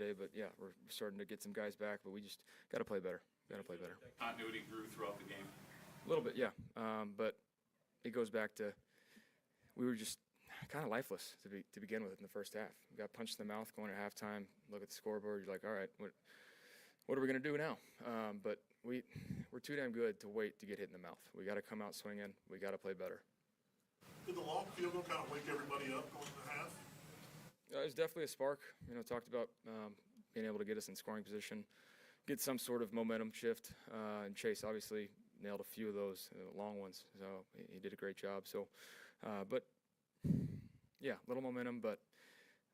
yesterday, but yeah, we're starting to get some guys back, but we just got to play better. Got to play better. Continuity grew throughout the game. A little bit, yeah. But it goes back to we were just kind of lifeless to begin with in the first half. We got punched in the mouth going at halftime. Look at the scoreboard. You're like, all right, what are we gonna do now? But we're too damn good to wait to get hit in the mouth. We got to come out swinging. We got to play better. Did the long field goal kind of wake everybody up going to the half? It was definitely a spark. Talked about being able to get us in scoring position, get some sort of momentum shift. And Chase obviously nailed a few of those long ones, so he did a great job. So, but yeah, little momentum. But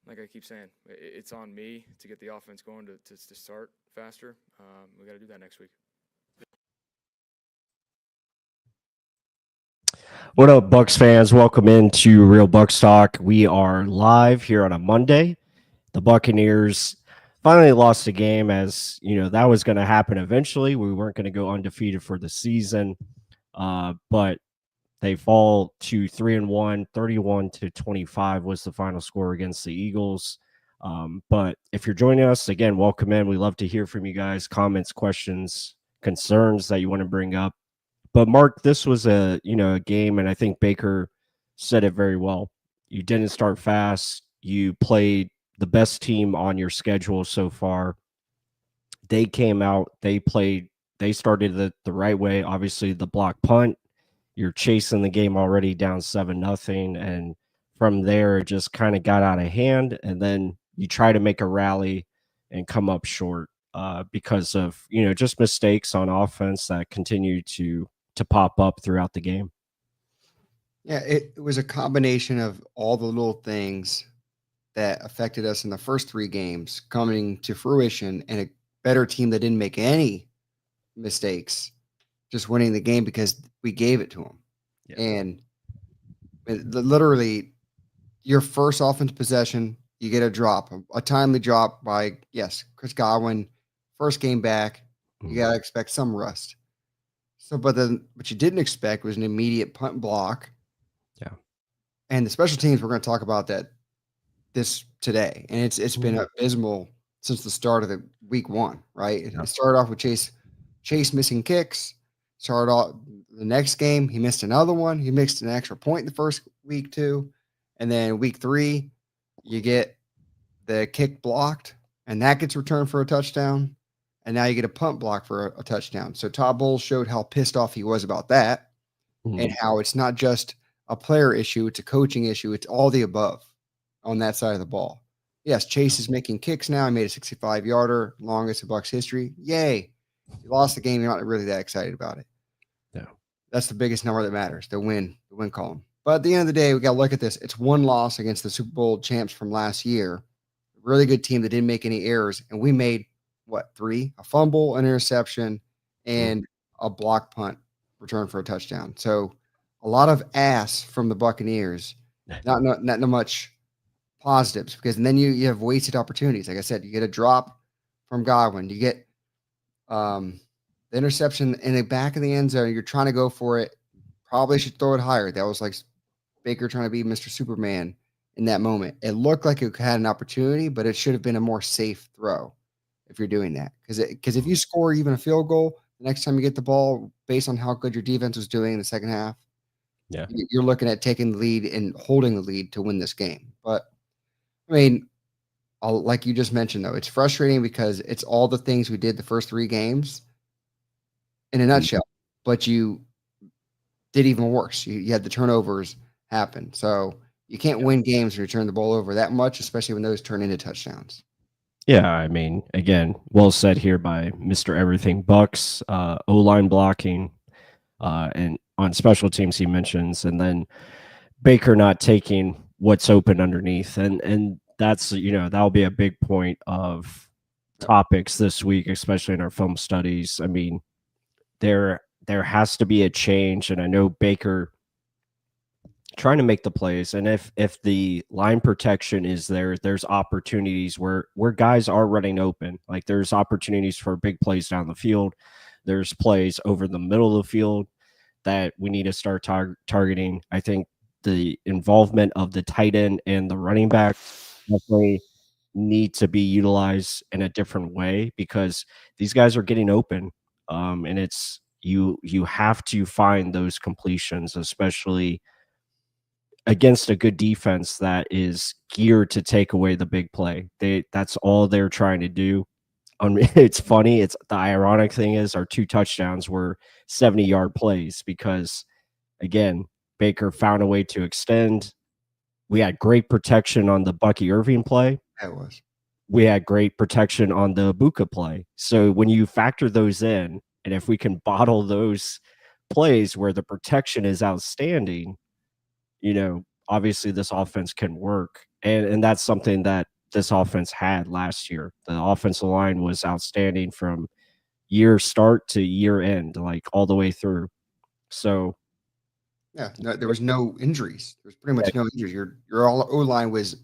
like I keep saying, it's on me to get the offense going to start faster. We got to do that next week. What up, Bucs fans? Welcome into Real Bucs Talk. We are live here on a Monday. The Buccaneers finally lost a game, as that was going to happen eventually. We weren't going to go undefeated for the season, but they fall to 3-1. 31-25 was the final score against the Eagles. But if you're joining us again, welcome in. We love to hear from you guys. Comments, questions, concerns that you want to bring up. But Mark, this was a game, and I think Baker said it very well. You didn't start fast. You played the best team on your schedule so far. They came out, they started the right way. Obviously, the block punt, you're chasing the game already down 7-0, and from there it just kind of got out of hand. And then you try to make a rally and come up short because of just mistakes on offense that continue to pop up throughout the game. Yeah, it was a combination of all the little things that affected us in the first three games coming to fruition, and a better team that didn't make any mistakes, just winning the game because we gave it to them. Yeah. And literally, your first offense possession, you get a drop, a timely drop by, Chris Godwin, first game back. You got to expect some rust. So, but what you didn't expect was an immediate punt block. Yeah. And the special teams, we're going to talk about that today. And it's been abysmal since the start of the week one, right? Yeah. It started off with Chase missing kicks. Started off the next game, he missed another one. He missed an extra point in the first week too. And then week 3, you get the kick blocked, and that gets returned for a touchdown. And now you get a punt block for a touchdown. So Todd Bowles showed how pissed off he was about that, and how it's not just a player issue, it's a coaching issue. It's all the above on that side of the ball. Yes, Chase is making kicks now. He made a 65-yarder, longest in Bucs history. Yay. You lost the game. You're not really that excited about it. No. That's the biggest number that matters, the win column. But at the end of the day, we got to look at this. It's one loss against the Super Bowl champs from last year. Really good team that didn't make any errors, and we made 3? A fumble, an interception, and a block punt return for a touchdown. So a lot of ass from the Buccaneers, not much positives, because then you have wasted opportunities. Like I said, you get a drop from Godwin. You get the interception in the back of the end zone. You're trying to go for it. Probably should throw it higher. That was like Baker trying to be Mr. Superman in that moment. It looked like it had an opportunity, but it should have been a more safe throw if you're doing that. Because if you score even a field goal, the next time you get the ball, based on how good your defense was doing in the second half, you're looking at taking the lead and holding the lead to win this game. But, I mean, like you just mentioned, though, it's frustrating because it's all the things we did the first 3 games in a nutshell. But you did even worse. You had the turnovers happen. So you can't win games when you turn the ball over that much, especially when those turn into touchdowns. Yeah, I mean, again, well said here by Mr. Everything Bucs, O-line blocking, and on special teams he mentions, and then Baker not taking what's open underneath. And that's, that'll be a big point of topics this week, especially in our film studies. I mean, there has to be a change, and I know Baker trying to make the plays, and if the line protection is there's opportunities where guys are running open. Like, there's opportunities for big plays down the field. There's plays over the middle of the field that we need to start targeting. I think the involvement of the tight end and the running back definitely need to be utilized in a different way because these guys are getting open. And it's you have to find those completions, especially against a good defense that is geared to take away the big play. That's all they're trying to do. It's funny. It's the ironic thing is our 2 touchdowns were 70-yard plays because again, Baker found a way to extend. We had great protection on the Bucky Irving play. That was. We had great protection on the Buka play. So when you factor those in, and if we can bottle those plays where the protection is outstanding, obviously this offense can work. And that's something that this offense had last year. The offensive line was outstanding from year start to year end, like all the way through. So Yeah, no, there was no injuries. There was pretty much no injuries. Your all O-line was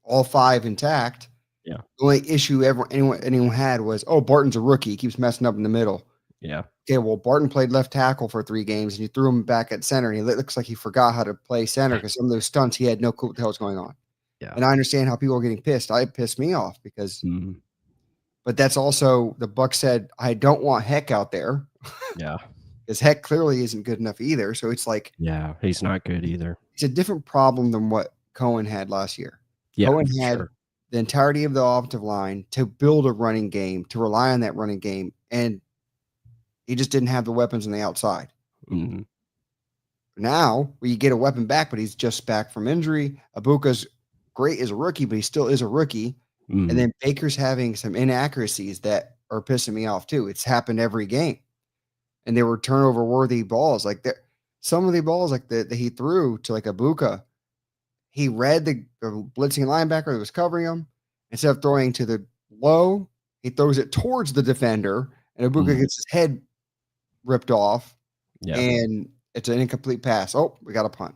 all 5 intact. Yeah. The only issue anyone had was, Barton's a rookie. He keeps messing up in the middle. Yeah. Okay, well, Barton played left tackle for 3 games, and you threw him back at center, and he looks like he forgot how to play center because some of those stunts, he had no clue what the hell was going on. Yeah. And I understand how people are getting pissed. It pissed me off because but that's also the Bucs said, I don't want Heck out there. Yeah. Because Heck clearly isn't good enough either. So it's like, yeah, he's not good either. It's a different problem than what Cohen had last year. Yeah, Cohen had the entirety of the offensive line to build a running game, to rely on that running game, and he just didn't have the weapons on the outside. Mm-hmm. Now, you get a weapon back, but he's just back from injury. Abuka's great as a rookie, but he still is a rookie. Mm-hmm. And then Baker's having some inaccuracies that are pissing me off too. It's happened every game. And they were turnover-worthy balls. Like some of the balls like that he threw to like Abuka, he read the blitzing linebacker that was covering him. Instead of throwing to the low, he throws it towards the defender, and Abuka gets his head ripped off. Yeah. And it's an incomplete pass. Oh, we got a punt.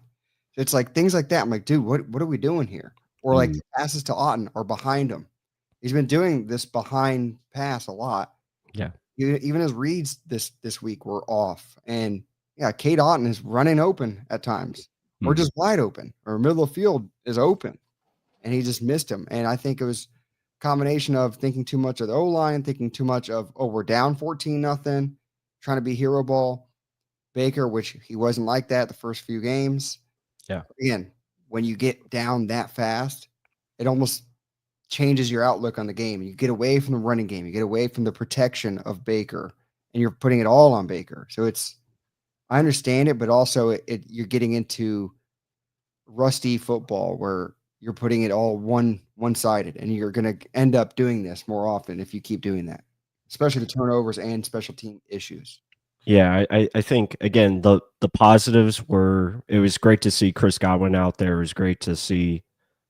It's like things like that. I'm like, dude, what are we doing here? Or like the passes to Otten are behind him. He's been doing this behind pass a lot. Yeah. Even his reads this week were off. And yeah, Cade Otten is running open at times, or just wide open, or middle of the field is open, and he just missed him. And I think it was a combination of thinking too much of the O-line, thinking too much of, we're down 14-0, trying to be hero ball. Baker, which he wasn't like that the first few games. Yeah. Again, when you get down that fast, it almost changes your outlook on the game. You get away from the running game. You get away from the protection of Baker, and you're putting it all on Baker. So I understand it, but also you're getting into rusty football where you're putting it all one-sided, and you're going to end up doing this more often if you keep doing that, especially the turnovers and special team issues. Yeah, I think again the positives were it was great to see Chris Godwin out there. It was great to see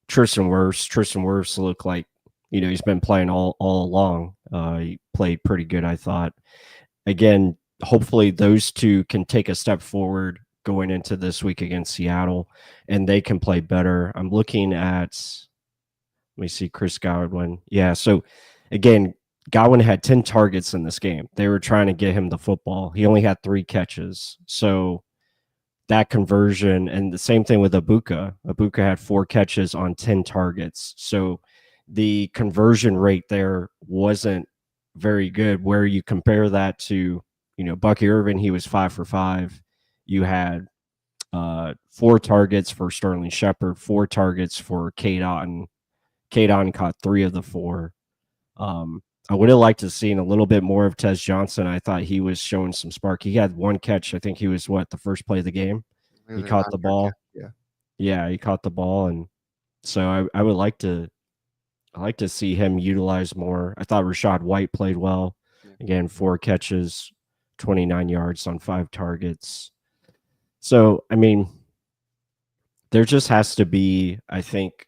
Tristan Wirfs look like he's been playing all along. He played pretty good, I thought. Again, hopefully those two can take a step forward going into this week against Seattle, and they can play better. I'm looking at let me see Chris Godwin. Yeah, so again, Godwin had 10 targets in this game. They were trying to get him the football. He only had 3 catches. So that conversion, and the same thing with Abuka. Abuka had 4 catches on 10 targets. So the conversion rate there wasn't very good. Where you compare that to, Bucky Irving, he was 5 for 5. You had 4 targets for Sterling Shepard, 4 targets for Cade Otten. Cade Otten caught 3 of the 4. I would have liked to seen a little bit more of Tez Johnson. I thought he was showing some spark. He had 1 catch. I think he was the first play of the game. He caught the ball. Yeah, he caught the ball, and so I would like to see him utilized more. I thought Rashad White played well. Again, 4 catches, 29 yards on 5 targets. So I mean, there just has to be, I think,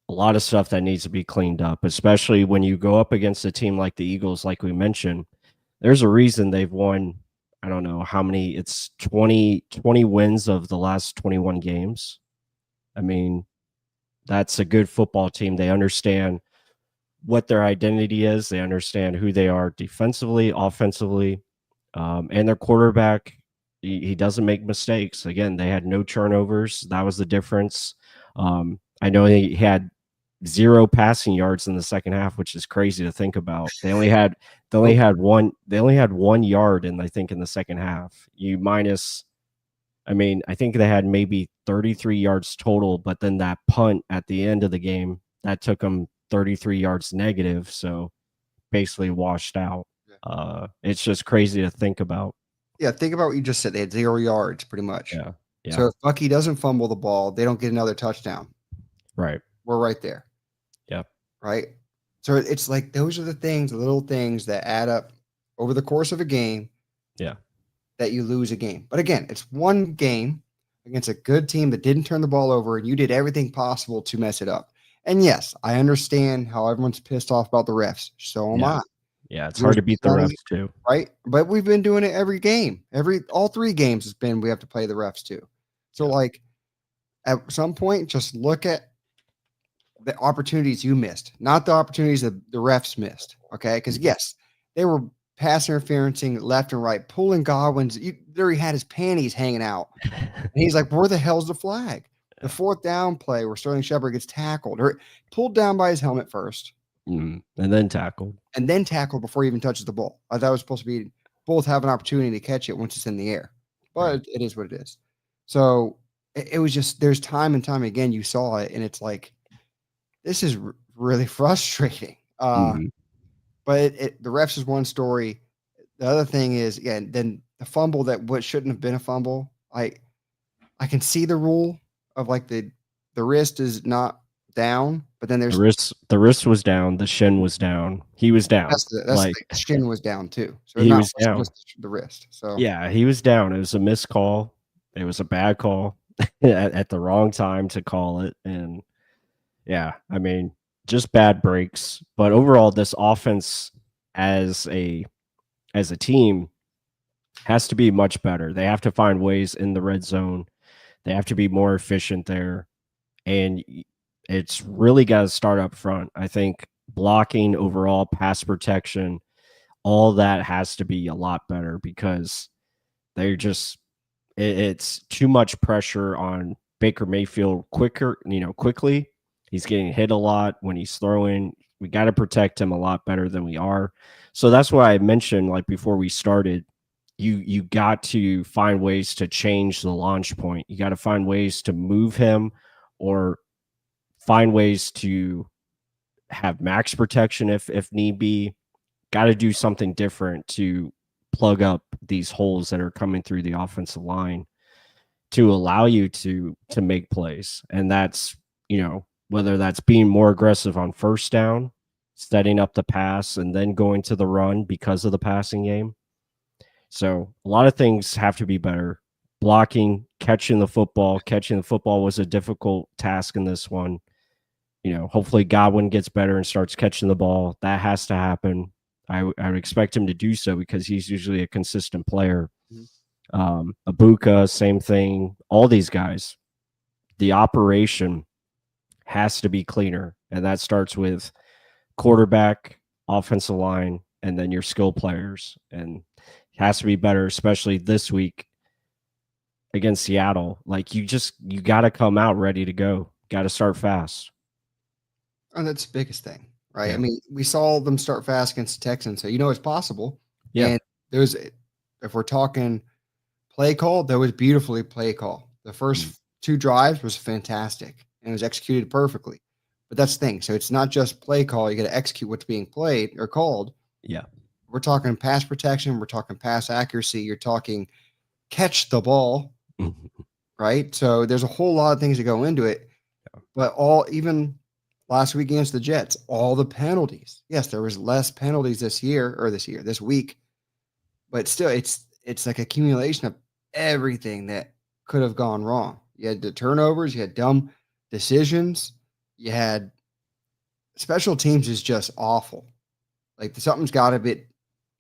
a lot of stuff that needs to be cleaned up, especially when you go up against a team like the Eagles, like we mentioned. There's a reason they've won, I don't know how many, it's 20 wins of the last 21 games. I mean, that's a good football team. They understand what their identity is. They understand who they are defensively, offensively, and their quarterback, he doesn't make mistakes. Again, they had no turnovers. That was the difference. I know he had 0 passing yards in the second half, which is crazy to think about. They only had 1 yard in the second half. I think they had maybe 33 yards total, but then that punt at the end of the game, that took them 33 yards negative, so basically washed out. It's just crazy to think about. Yeah, think about what you just said. They had 0 yards pretty much. Yeah. So if Bucky doesn't fumble the ball, they don't get another touchdown. Right. We're right there. Yep. Right? So it's like those are the little things that add up over the course of a game. Yeah. That you lose a game. But again, it's one game against a good team that didn't turn the ball over, and you did everything possible to mess it up. And yes, I understand how everyone's pissed off about the refs. So am I. Yeah, it's hard to beat the refs too. Right? But we've been doing it every game. All 3 games has been we have to play the refs too. So like at some point, just look at the opportunities you missed, not the opportunities that the refs missed. Okay. Because yes, they were pass interferencing left and right, pulling Godwin's. There he had his panties hanging out. And he's like, where the hell's the flag? The 4th down play where Sterling Shepard gets tackled or pulled down by his helmet first. And then tackled. And then tackled before he even touches the ball. I thought it was supposed to be both have an opportunity to catch it once it's in the air. But it is what it is. So it was just, there's time and time again you saw it, and it's like, this is really frustrating. But the refs is one story. The other thing is, then the fumble what shouldn't have been a fumble. I can see the rule of like the wrist is not down, but then there's the wrist was down, the shin was down. He was down. The shin was down too. So he was down. The wrist. So yeah, he was down. It was a missed call. It was a bad call at the wrong time to call it, and yeah, I mean, just bad breaks. But overall, this offense as a team has to be much better. They have to find ways in the red zone. They have to be more efficient there. And it's really got to start up front. I think blocking, overall pass protection, all that has to be a lot better because it's too much pressure on Baker Mayfield quickly. He's getting hit a lot when he's throwing. We got to protect him a lot better than we are. So that's why I mentioned, like before we started, you got to find ways to change the launch point. You got to find ways to move him or find ways to have max protection if need be. Got to do something different to plug up these holes that are coming through the offensive line to allow you to make plays. And that's, whether that's being more aggressive on first down, setting up the pass, and then going to the run because of the passing game. So a lot of things have to be better. Blocking, catching the football. Catching the football was a difficult task in this one. Hopefully Godwin gets better and starts catching the ball. That has to happen. I would expect him to do so because he's usually a consistent player. Abuka, same thing. All these guys. The operation has to be cleaner, and that starts with quarterback, offensive line, and then your skill players. And it has to be better, especially this week against Seattle. Like you got to come out ready to go. Got to start fast. And that's the biggest thing, right? Yeah. I mean, we saw them start fast against the Texans, so it's possible. Yeah. And if we're talking play call, that was beautifully play call. The first 2 drives was fantastic and it was executed perfectly. But that's the thing. So it's not just play call. You got to execute what's being played or called. Yeah. We're talking pass protection. We're talking pass accuracy. You're talking catch the ball, right? So there's a whole lot of things that go into it. Yeah. But even last week against the Jets, all the penalties. Yes, there was less penalties this week. But still, it's like accumulation of everything that could have gone wrong. You had the turnovers. You had dumb decisions. You had special teams is just awful. Like something's got to be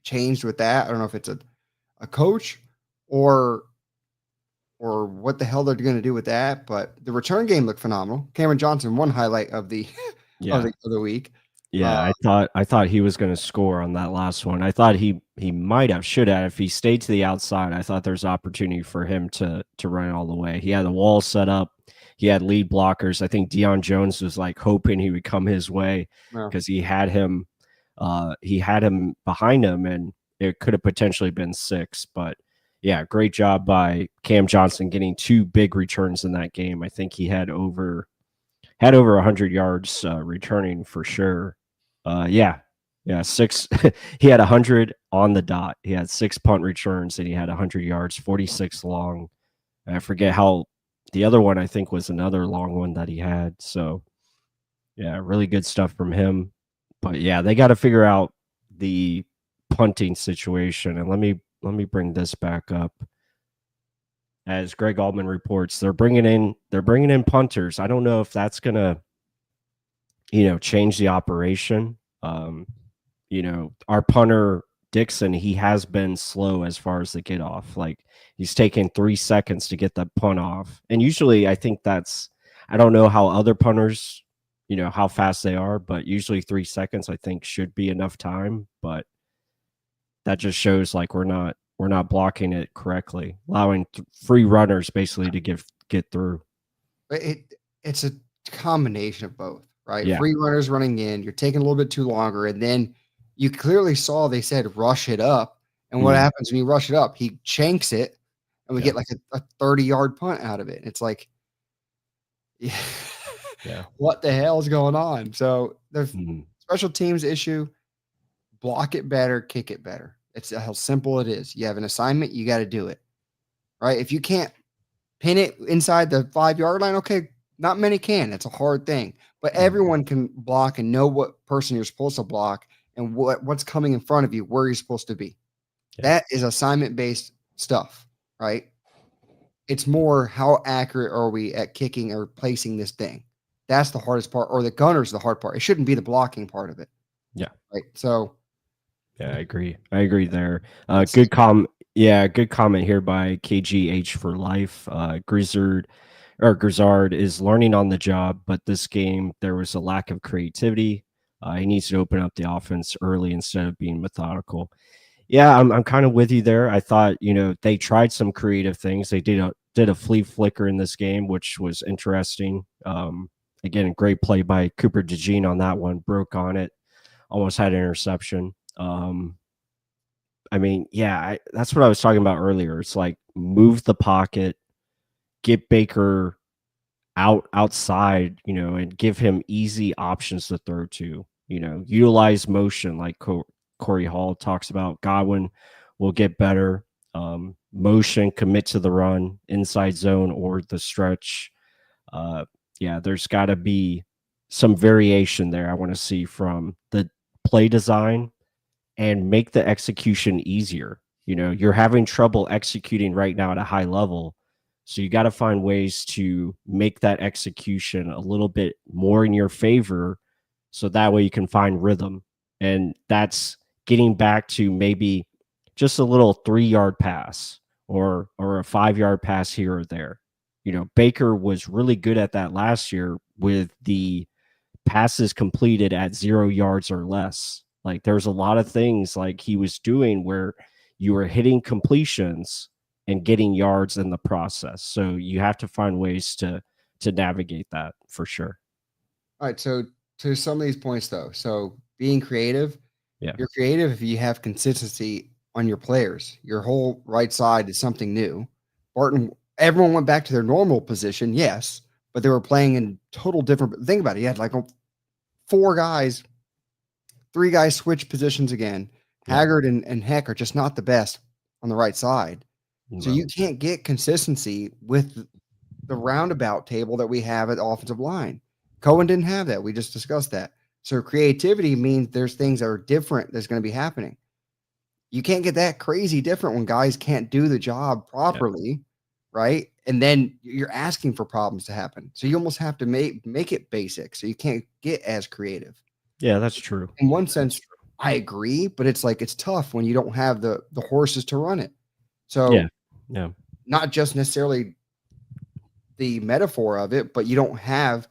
changed with that. I don't know if it's a coach or what the hell they're going to do with that. But the return game looked phenomenal. Cameron Johnson, one highlight of the of the week. Yeah, I thought he was going to score on that last one. I thought he should have. If he stayed to the outside, I thought there's opportunity for him to run all the way. He had the wall set up. he had lead blockers. I think Deion Jones was like hoping he would come his way Yeah. because he had him behind him, and it could have potentially been 6. But yeah, great job by Cam Johnson getting 2 big returns in that game. I think he had over 100 yards returning for sure. Yeah, 6. He had 100 on the dot. He had 6 punt returns and he had 100 yards, 46 long. I forget how the other one, I think, was another long one that he had. So yeah, really good stuff from him. But yeah, they got to figure out the punting situation. And let me bring this back up. As Greg Altman reports, they're bringing in punters. I don't know if that's gonna, change the operation. Our punter Dixon, he has been slow as far as the get off. Like, he's taken 3 seconds to get the punt off, and usually I think I don't know how other punters, how fast they are, but usually 3 seconds I think should be enough time. But that just shows like we're not blocking it correctly, allowing free runners basically to get through. It's a combination of both, right? Yeah. Free runners running in, you're taking a little bit too longer, and then you clearly saw they said rush it up. And what happens when you rush it up? He shanks it, and we get like a 30-yard punt out of it. It's like, Yeah. What the hell is going on? So the special teams issue, block it better, kick it better. It's how simple it is. You have an assignment, you got to do it, right? If you can't pin it inside the 5-yard line, okay, not many can. It's a hard thing, but everyone can block and know what person you're supposed to block and what's coming in front of you, where you're supposed to be. Yeah. That is assignment-based stuff, right? It's more how accurate are we at kicking or placing this thing. That's the hardest part, or the gunner's the hard part. It shouldn't be the blocking part of it. Yeah. Right. So. Yeah, I agree there. Good comment here by KGH for life. Grizzard is learning on the job, but this game there was a lack of creativity. He needs to open up the offense early instead of being methodical. Yeah, I'm kind of with you there. I thought, they tried some creative things. They did a flea flicker in this game, which was interesting. Again, great play by Cooper DeJean on that one, broke on it, almost had an interception. That's what I was talking about earlier. It's like move the pocket, get Baker outside, and give him easy options to throw to, utilize motion like Corey Hall talks about. Godwin will get better. Motion, commit to the run, inside zone or the stretch. There's got to be some variation there I want to see from the play design and make the execution easier. You're having trouble executing right now at a high level. So you got to find ways to make that execution a little bit more in your favor. So that way you can find rhythm. And that's getting back to maybe just a little 3-yard pass or a 5-yard pass here or there. Baker was really good at that last year with the passes completed at 0 yards or less. Like there's a lot of things like he was doing where you were hitting completions and getting yards in the process. So you have to find ways to navigate that for sure. All right. So to some of these points though, so being creative, you're creative if you have consistency on your players. Your whole right side is something new. Everyone went back to their normal position, yes, but they were playing in total different. Think about it. You had like 4 guys, 3 guys switch positions again. Haggard and Heck are just not the best on the right side. No. So you can't get consistency with the roundabout table that we have at the offensive line. Cohen didn't have that. We just discussed that. So creativity means there's things that are different that's going to be happening. You can't get that crazy different when guys can't do the job properly, right? And then you're asking for problems to happen. So you almost have to make it basic. So you can't get as creative. Yeah, that's true. In one sense, I agree, but it's like it's tough when you don't have the horses to run it. So not just necessarily the metaphor of it, but you don't have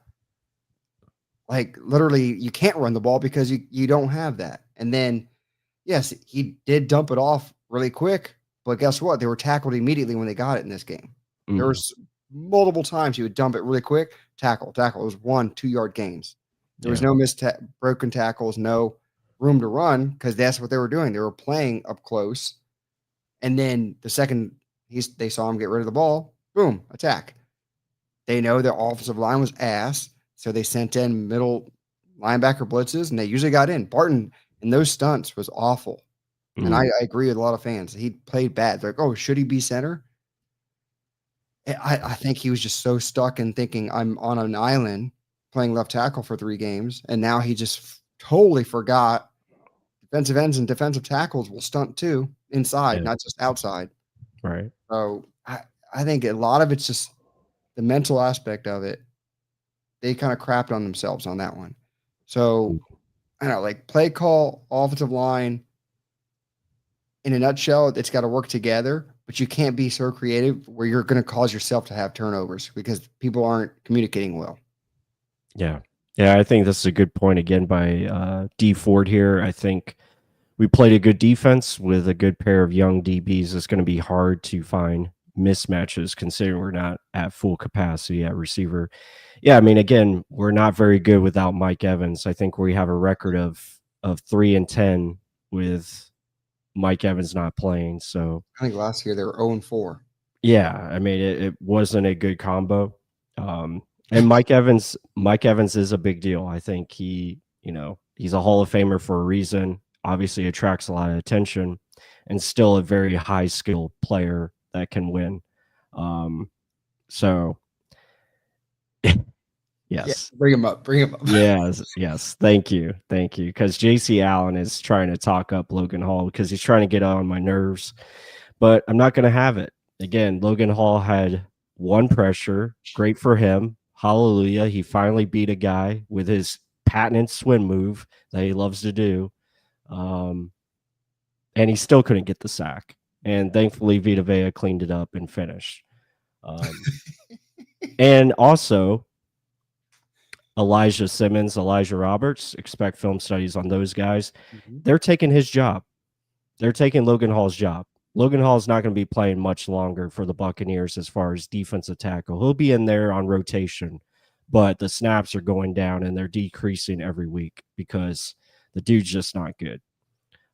like literally you can't run the ball because you don't have that. And then yes, he did dump it off really quick, but guess what? They were tackled immediately when they got it in this game. There was multiple times he would dump it really quick, tackle. It was 1-2 yard gains. There was Yeah. no broken tackles, no room to run because that's what they were doing. They were playing up close. And then the second they saw him get rid of the ball, boom, attack. They know their offensive line was ass, so they sent in middle linebacker blitzes, and they usually got in. Barton in those stunts was awful. And I agree with a lot of fans. He played bad. They're like, oh, should he be center? I think he was just so stuck in thinking I'm on an island playing left tackle for 3 games, and now he just totally forgot defensive ends and defensive tackles will stunt too inside, not just outside. Right. So I think a lot of it's just the mental aspect of it. They kind of crapped on themselves on that one. So I don't know, like play call, offensive line. In a nutshell, it's got to work together, but you can't be so creative where you're going to cause yourself to have turnovers because people aren't communicating well. Yeah. Yeah, I think that's a good point again by D Ford here. I think we played a good defense with a good pair of young DBs. It's going to be hard to find mismatches considering we're not at full capacity at receiver. Yeah, I mean, again, we're not very good without Mike Evans. I think we have a record of 3-10 with Mike Evans not playing. So I think last year they were 0-4. yeah, I mean, it wasn't a good combo. And Mike Evans is a big deal. I think he's a Hall of Famer for a reason. Obviously attracts a lot of attention and still a very high skill player that can win. So yes. Yeah, bring him up. Yes. Thank you. Because JC Allen is trying to talk up Logan Hall because he's trying to get on my nerves, but I'm not going to have it. Again, Logan Hall had 1 pressure. Great for him. Hallelujah. He finally beat a guy with his patented swim move that he loves to do. And he still couldn't get the sack. And thankfully, Vita Vea cleaned it up and finished. And also, Elijah Simmons, Elijah Roberts, expect film studies on those guys. They're taking his job. They're taking Logan Hall's job. Logan Hall is not going to be playing much longer for the Buccaneers as far as defensive tackle. He'll be in there on rotation, but the snaps are going down and they're decreasing every week because the dude's just not good.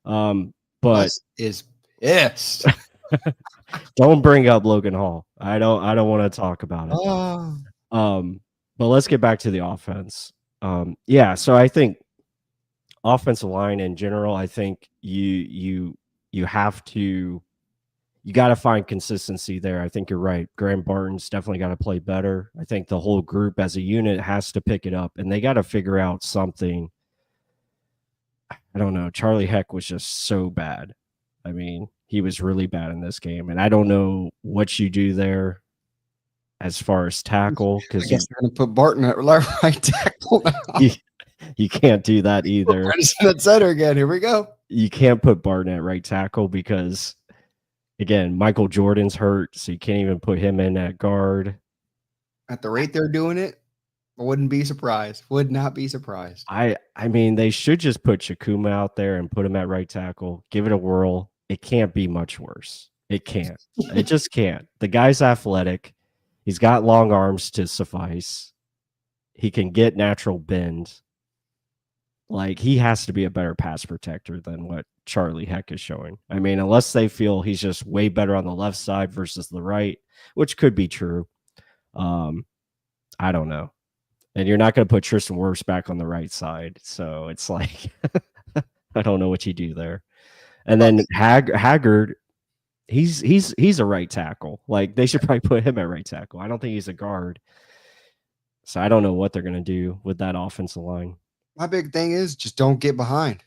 But is pissed. Don't bring up Logan Hall. I don't want to talk about it. Oh. But let's get back to the offense. So I think offensive line in general, I think you got to find consistency there. I think you're right. Graham Barton's definitely got to play better. I think the whole group as a unit has to pick it up, and they got to figure out something. I don't know. Charlie Heck was just so bad. I mean, he was really bad in this game, and I don't know what you do there as far as tackle. Because I guess they're going to put Barton at right tackle now. You can't do that either. At center again. Here we go. You can't put Barton at right tackle because, again, Michael Jordan's hurt, so you can't even put him in at guard. At the rate they're doing it, I wouldn't be surprised. Would not be surprised. I mean, they should just put Chakuma out there and put him at right tackle. Give it a whirl. It can't be much worse. It can't. It just can't. The guy's athletic. He's got long arms to suffice. He can get natural bend. Like, he has to be a better pass protector than what Charlie Heck is showing. I mean, unless they feel he's just way better on the left side versus the right, which could be true. I don't know. And you're not going to put Tristan Wirfs back on the right side. So it's like, I don't know what you do there. And then Haggard, he's a right tackle. Like, they should probably put him at right tackle. I don't think he's a guard. So I don't know what they're going to do with that offensive line. My big thing is just don't get behind.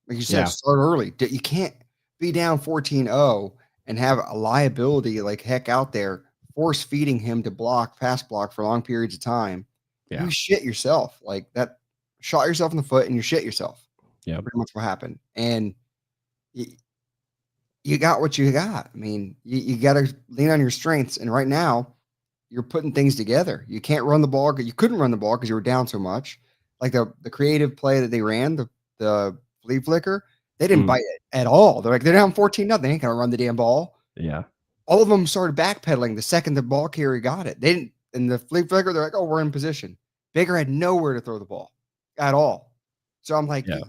Like you said, start early. You can't be down 14-0 and have a liability like Heck out there force feeding him to pass block for long periods of time. Yeah. You shit yourself. Like that, shot yourself in the foot and you shit yourself. Yeah. Pretty much what happened. And you got what you got. I mean, you got to lean on your strengths. And right now, you're putting things together. You can't run the ball. You couldn't run the ball because you were down so much. Like the creative play that they ran, the flea flicker, they didn't bite it at all. They're down 14-0. They ain't gonna run the damn ball. Yeah. all of them started backpedaling the second the ball carrier got it. They didn't, in the flea flicker, they're like, oh, we're in position. Baker had nowhere to throw the ball at all. So I'm like, Yeah.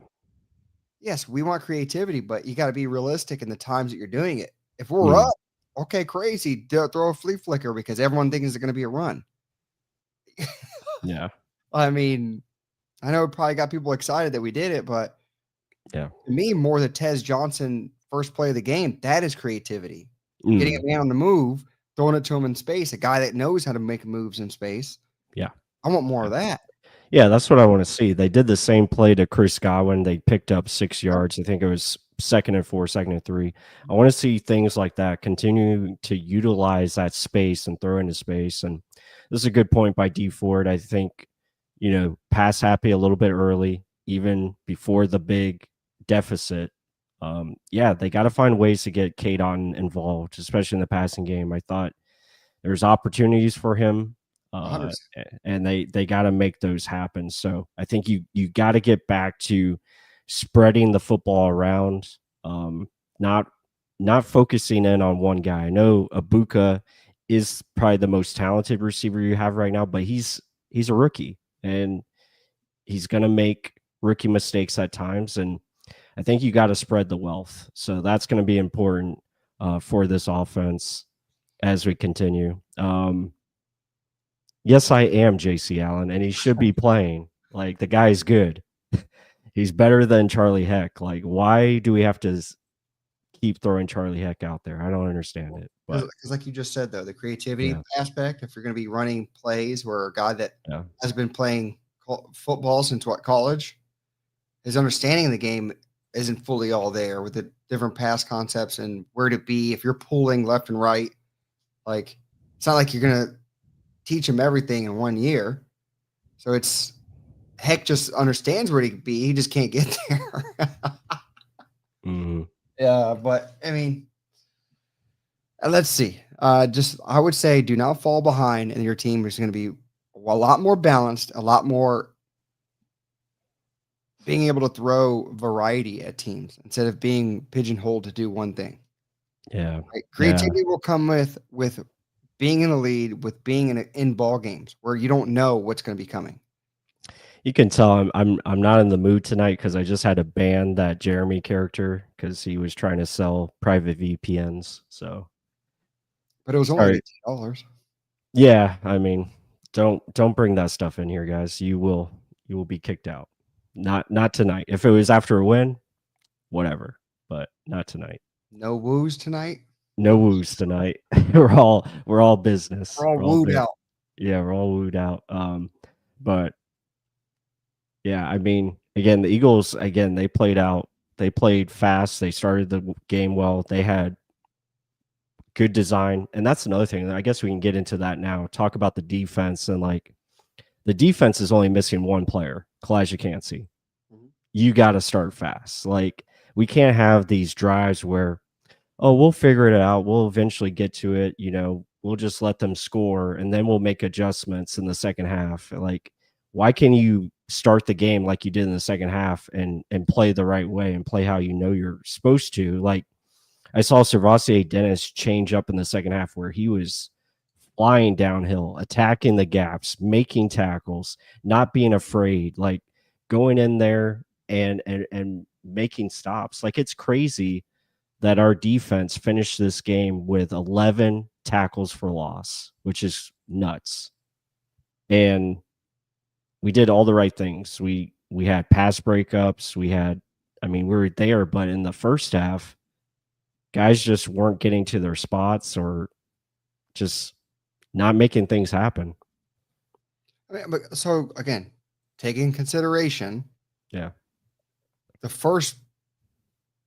yes, we want creativity, but you got to be realistic in the times that you're doing it. If we're up, okay, crazy, throw a flea flicker because everyone thinks it's going to be a run. Yeah. I mean, I know it probably got people excited that we did it, but Yeah. to me, more the Tez Johnson first play of the game, that is creativity. Getting a man on the move, throwing it to him in space, a guy that knows how to make moves in space. Yeah. I want more of that. Yeah, that's what I want to see. They did the same play to Chris Godwin. They picked up 6 yards. I think it was 2nd and 4, 2nd and 3. I want to see things like that, continue to utilize that space and throw into space. And this is a good point by D Ford. I think, pass happy a little bit early, even before the big deficit. They got to find ways to get Kadon involved, especially in the passing game. I thought there's opportunities for him. And they got to make those happen. So I think you got to get back to spreading the football around, not focusing in on one guy. I know Ibuka is probably the most talented receiver you have right now, but he's a rookie and he's going to make rookie mistakes at times. And I think you got to spread the wealth. So that's going to be important for this offense as we continue. Yes, I am JC Allen, and he should be playing. Like, the guy's good. He's better than Charlie Heck. Like, why do we have to keep throwing Charlie Heck out there? I don't understand it. But Because like you just said, though, the creativity aspect, if you're going to be running plays where a guy that has been playing football since college, his understanding of the game isn't fully all there with the different pass concepts and where to be. If you're pulling left and right, like, it's not like you're going to teach him everything in 1 year. So it's Heck just understands where he could be. He just can't get there. Yeah, but I mean, let's see. I would say do not fall behind, and your team is going to be a lot more balanced, a lot more being able to throw variety at teams instead of being pigeonholed to do one thing. Yeah. Right? Creativity will come with being in the lead, with being in ball games where you don't know what's going to be coming. You can tell I'm not in the mood tonight because I just had to ban that Jeremy character because he was trying to sell private VPNs. So, but it was only $18. Yeah, I mean, don't bring that stuff in here, guys. You will be kicked out. Not tonight. If it was after a win, whatever, but not tonight. No woos tonight. No woos tonight. we're all business. We're all wooed out. Yeah, we're all wooed out. But yeah, I mean, again, the Eagles, they played fast. They started the game well. They had good design. And that's another thing. I guess we can get into that now. Talk about the defense. And like, the defense is only missing one player, Kalijah Cansey. You got to start fast. Like, we can't have these drives where, oh, we'll figure it out. We'll eventually get to it. We'll just let them score and then we'll make adjustments in the second half. Like, why can you start the game like you did in the second half and play the right way and play how you're supposed to? Like, I saw Servassier Dennis change up in the second half where he was flying downhill, attacking the gaps, making tackles, not being afraid, like going in there and making stops. Like, it's crazy that our defense finished this game with 11 tackles for loss, which is nuts. And we did all the right things. We had pass breakups. We were there, but in the first half, guys just weren't getting to their spots or just not making things happen. I mean, but so again, taking consideration, the first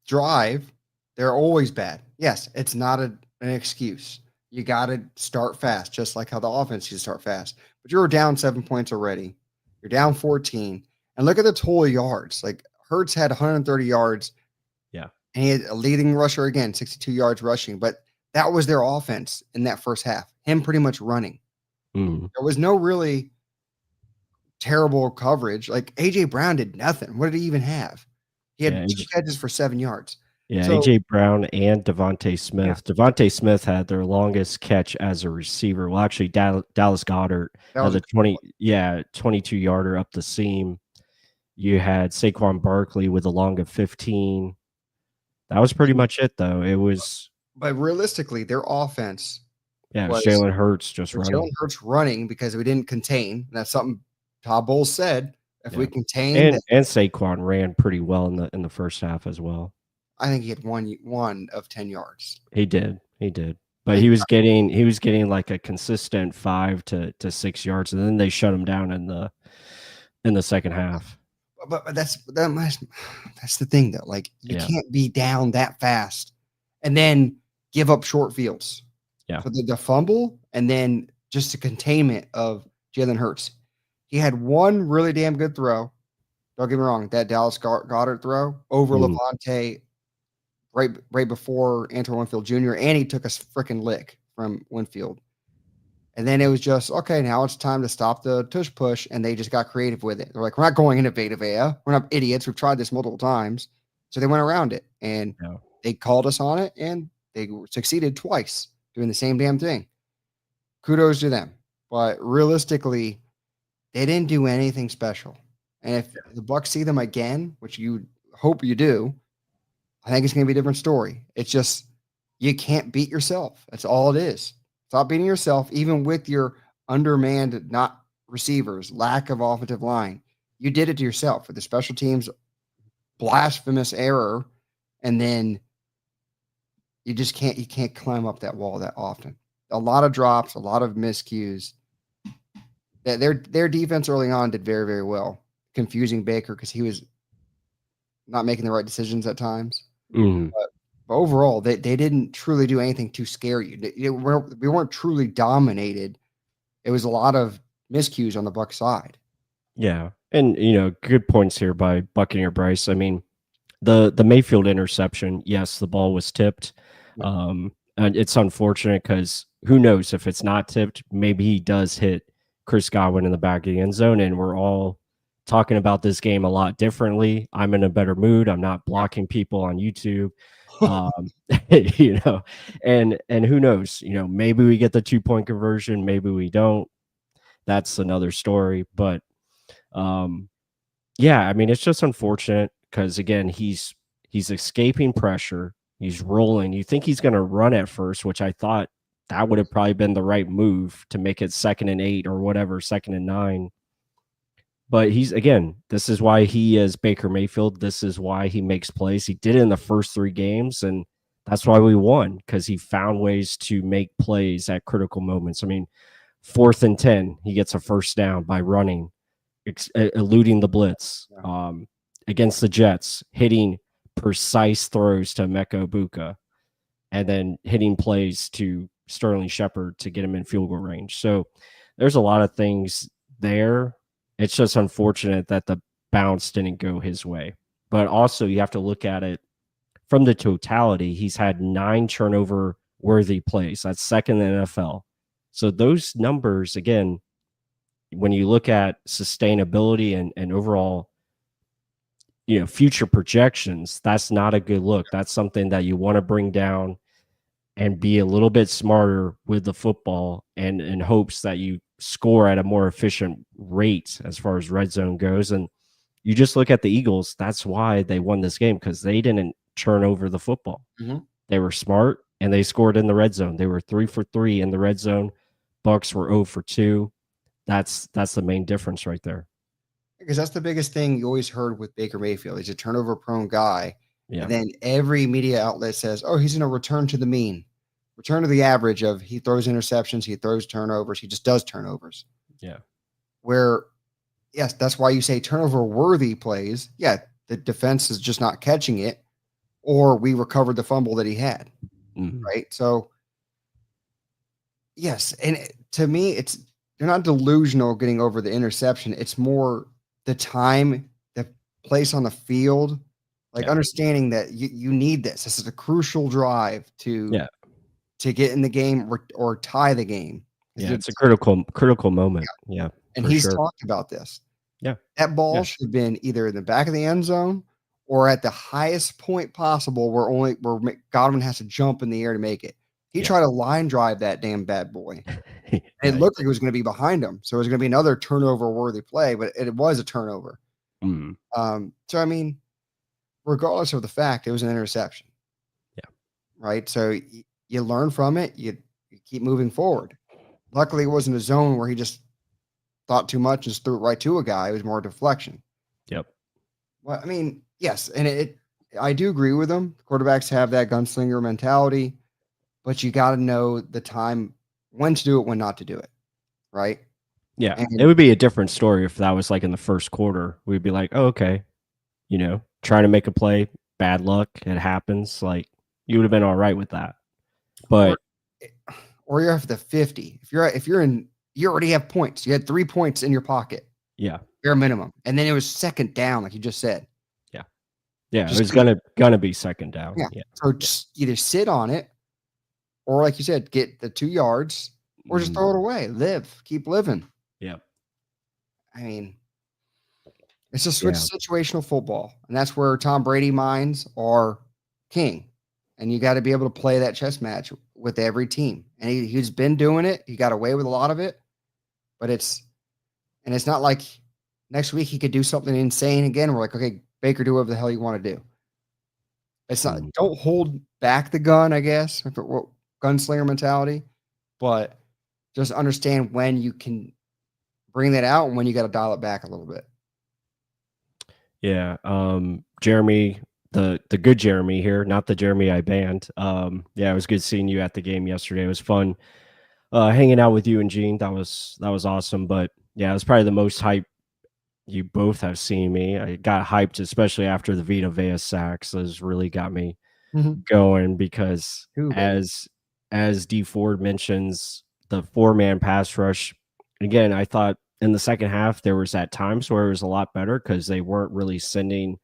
drive, they're always bad. Yes, it's not an excuse. You got to start fast, just like how the offense should start fast. But you were down 7 points already. You're down 14. And look at the total yards. Like, Hurts had 130 yards. Yeah. And he had a leading rusher again, 62 yards rushing. But that was their offense in that first half. Him pretty much running. There was no really terrible coverage. Like, A.J. Brown did nothing. What did he even have? He had 2 catches for 7 yards. Yeah, So AJ Brown and Devontae Smith. Devontae Smith had their longest catch as a receiver. Well, actually, Dallas Goddard that had was the 22-yarder up the seam. You had Saquon Barkley with a long of 15. That was pretty much it, though. It was, but realistically, their offense was Jalen Hurts just with Jalen running. Hurts running because we didn't contain. And that's something Todd Bowles said. If we Yeah. contain, And Saquon ran pretty well in the first half as well. I think he had one of 10 yards. He did. But he was getting like a consistent 5 to 6 yards, and then they shut him down in the second half. But that's the thing though. Like you Yeah. can't be down that fast and then give up short fields. Yeah. So the fumble and then just the containment of Jalen Hurts. He had one really damn good throw. Don't get me wrong, that Dallas Goddard throw over Levante right before Antoine Winfield Jr. and he took a freaking lick from Winfield. And then it was just, okay, now it's time to stop the tush push. And they just got creative with it. They're like, we're not going innovative, We're not idiots. We've tried this multiple times. So they went around it and they called us on it and they succeeded twice doing the same damn thing. Kudos to them. But realistically, they didn't do anything special. And if the Bucs see them again, which you hope you do, I think it's going to be a different story. It's just, you can't beat yourself. That's all it is. Stop beating yourself, even with your undermanned, not receivers, lack of offensive line. You did it to yourself with the special teams blasphemous error, and then you can't climb up that wall that often. A lot of drops, a lot of miscues. Their defense early on did very, very well, confusing Baker because he was not making the right decisions at times. But overall, they didn't truly do anything to scare you. We weren't truly dominated. It was a lot of miscues on the Bucs side. Yeah. And, good points here by Buccaneer Bryce. I mean, the Mayfield interception, yes, the ball was tipped. And it's unfortunate because who knows if it's not tipped, maybe he does hit Chris Godwin in the back of the end zone. And we're all talking about this game a lot differently. I'm in a better mood. I'm not blocking people on YouTube. And who knows, maybe we get the 2-point conversion, maybe we don't. That's another story. But I mean, it's just unfortunate because again, he's escaping pressure. He's rolling. You think he's going to run at first, which I thought that would have probably been the right move to make it 2nd and 8 or whatever, 2nd and 9. But this is why he is Baker Mayfield. This is why he makes plays. He did it in the first 3 games, and that's why we won, because he found ways to make plays at critical moments. I mean, 4th and 10, he gets a first down by running, eluding the blitz. Against the Jets, hitting precise throws to Emeka Egbuka, and then hitting plays to Sterling Shepard to get him in field goal range. So there's a lot of things there. It's just unfortunate that the bounce didn't go his way. But also you have to look at it from the totality. He's had 9 turnover-worthy plays. That's second in the NFL. So those numbers, again, when you look at sustainability and overall, future projections, that's not a good look. That's something that you want to bring down and be a little bit smarter with the football and in hopes that you score at a more efficient rate as far as red zone goes. And you just look at the Eagles. That's why they won this game, because they didn't turn over the football. They were smart and they scored in the red zone. They were 3 for 3 in the red zone. Bucs were 0 for 2. That's the main difference right there. Because that's the biggest thing you always heard with Baker Mayfield. He's a turnover prone guy. Yeah. And then every media outlet says, oh, he's going to return to the mean, return to the average of he throws interceptions, he throws turnovers, he just does turnovers. Yeah. Where, yes, that's why you say turnover worthy plays. Yeah, the defense is just not catching it, or we recovered the fumble that he had. Right. So, yes. And to me, they're not delusional getting over the interception. It's more the time, the place on the field, understanding that you need this. This is a crucial drive to get in the game or tie the game. Yeah, it's a critical moment. Yeah. And he's talked about this. Yeah. That ball should have been either in the back of the end zone or at the highest point possible where Godwin has to jump in the air to make it. He tried to line drive that damn bad boy. Right. It looked like it was going to be behind him. So it was going to be another turnover worthy play, but it was a turnover. Mm. So, I mean, regardless of the fact, it was an interception. Yeah. Right. So you learn from it. You keep moving forward. Luckily, it wasn't a zone where he just thought too much and just threw it right to a guy. It was more deflection. Yep. Well, I mean, yes. And I do agree with him. Quarterbacks have that gunslinger mentality, but you got to know the time when to do it, when not to do it. Right. Yeah. And It would be a different story if that was like in the first quarter. We'd be like, oh, okay, trying to make a play, bad luck, it happens. Like, you would have been all right with that. But or you're after the 50. If you're in, you already have points. You had 3 points in your pocket. yeah. Bare minimum. And then it was second down, like you just said. Yeah, Just it was gonna be second down. Yeah. Yeah. So just either sit on it, or like you said, get the 2 yards, or just throw it away. Keep living. Yeah. I mean, it's just situational football, and that's where Tom Brady minds are king. And you got to be able to play that chess match with every team. And he's been doing it. He got away with a lot of it, but it's not like next week he could do something insane again. We're like, okay, Baker, do whatever the hell you want to do. It's not, don't hold back the gun, I guess, gunslinger mentality, but just understand when you can bring that out and when you got to dial it back a little bit. Yeah. Jeremy, the good Jeremy here, not the Jeremy I banned. Yeah, it was good seeing you at the game yesterday. It was fun hanging out with you and Gene. That was awesome. But yeah, it was probably the most hype you both have seen me. I got hyped, especially after the Vita Vea sacks. Those really got me going because as D Ford mentions, the 4-man pass rush. Again, I thought in the second half there was at times where it was a lot better because they weren't really sending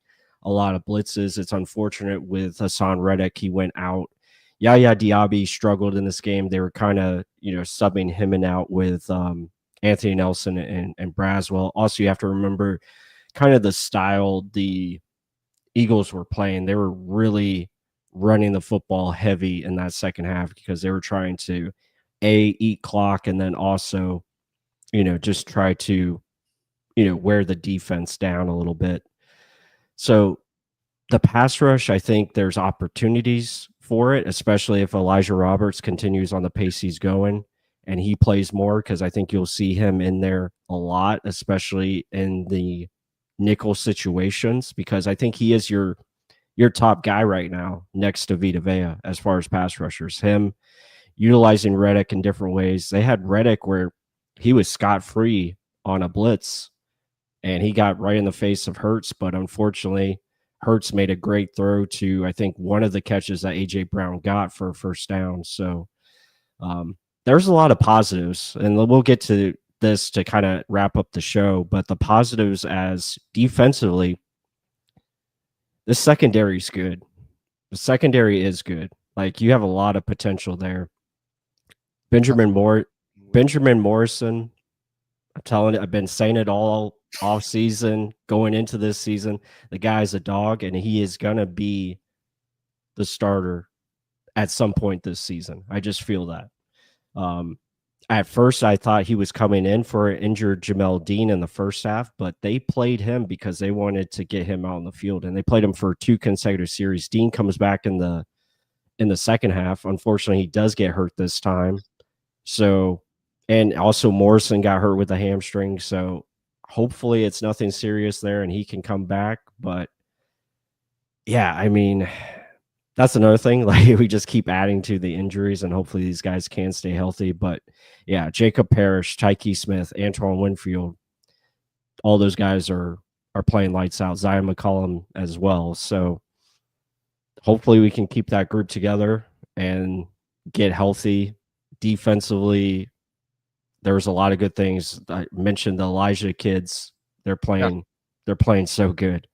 a lot of blitzes. It's unfortunate with Hassan Reddick, he went out. Yaya Diaby struggled in this game. They were kind of subbing him and out with Anthony Nelson and Braswell. Also, you have to remember kind of the style the Eagles were playing. They were really running the football heavy in that second half because they were trying to eat clock and then also, just try to, wear the defense down a little bit. So the pass rush, I think there's opportunities for it, especially if Elijah Roberts continues on the pace he's going and he plays more, because I think you'll see him in there a lot, especially in the nickel situations, because I think he is your top guy right now next to Vita Vea as far as pass rushers. Him utilizing Reddick in different ways. They had Reddick where he was scot-free on a blitz and he got right in the face of Hurts, but unfortunately Hurts made a great throw to, I think, one of the catches that A.J. Brown got for a first down. So there's a lot of positives, and we'll get to this to kind of wrap up the show, but the positives as defensively, the secondary is good. The secondary is good. Like, you have a lot of potential there. Benjamin Morrison, I'm telling you, I've been saying it all off season, going into this season. The guy's a dog, and he is going to be the starter at some point this season. I just feel that. At first, I thought he was coming in for an injured Jamel Dean in the first half, but they played him because they wanted to get him out on the field, and they played him for 2 consecutive series. Dean comes back in the second half. Unfortunately, he does get hurt this time. So, and also Morrison got hurt with a hamstring. So hopefully it's nothing serious there and he can come back. But yeah, I mean, that's another thing. Like, we just keep adding to the injuries and hopefully these guys can stay healthy. But yeah, Jacob Parrish, Tyke Smith, Antoine Winfield, all those guys are playing lights out. Zion McCollum as well. So hopefully we can keep that group together and get healthy. Defensively, there's a lot of good things. I mentioned the Elijah kids. They're playing so good.